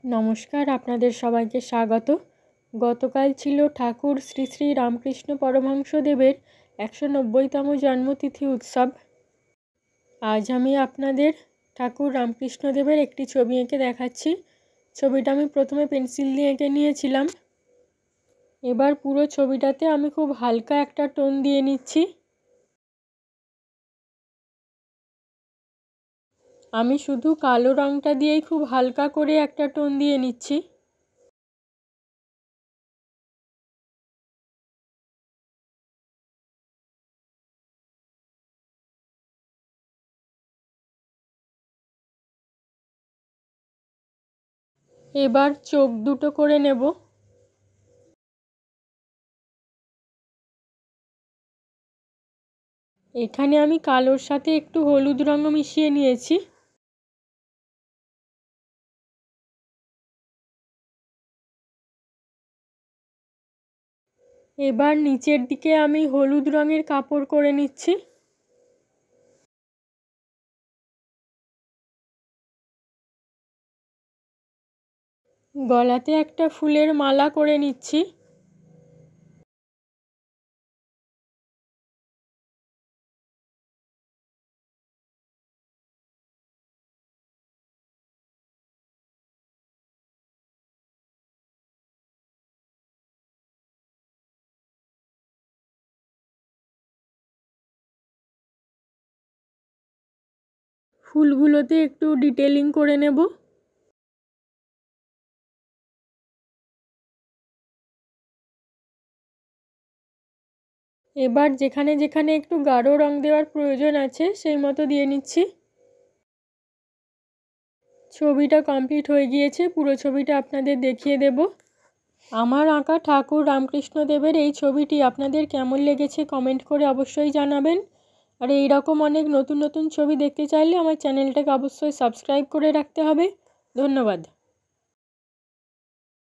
নমস্কার, আপনাদের সবাইকে স্বাগত। গতকাল ছিল ঠাকুর শ্রী শ্রী রামকৃষ্ণ পরমহংসদেবের 190তম জন্মতিথি উৎসব। আজ আমি আপনাদের ঠাকুর রামকৃষ্ণদেবের একটি ছবি এঁকে দেখাচ্ছি। ছবিটা আমি প্রথমে পেন্সিল দিয়ে এঁকে নিয়েছিলাম। এবার পুরো ছবিটাতে আমি খুব হালকা একটা টোন দিয়ে নিচ্ছি। আমি শুধু কালো রঙটা দিয়েই খুব হালকা করে একটা টোন দিয়ে নিচ্ছি। এবার চোখ দুটো করে নেব। এখানে আমি কালোর সাথে একটু হলুদ রঙও মিশিয়ে নিয়েছি। এবার নিচের দিকে আমি হলুদ রঙের কাপড় করে নিচ্ছি। গলাতে একটা ফুলের মালা করে নিচ্ছি। ফুলগুলোতে একটু ডিটেলিং করে নেব। এবার যেখানে যেখানে একটু গাঢ় রং দেওয়ার প্রয়োজন আছে সেই মতো দিয়ে নিচ্ছি। ছবিটা কমপ্লিট হয়ে গিয়েছে, পুরো ছবিটা আপনাদের দেখিয়ে দেব। আমার আঁকা ঠাকুর রামকৃষ্ণদেবের এই ছবিটি আপনাদের কেমন লেগেছে কমেন্ট করে অবশ্যই জানাবেন। আর এই রকম অনেক নতুন নতুন ছবি দেখতে চাইলে আমার চ্যানেলটাকে অবশ্যই সাবস্ক্রাইব করে রাখতে হবে। ধন্যবাদ।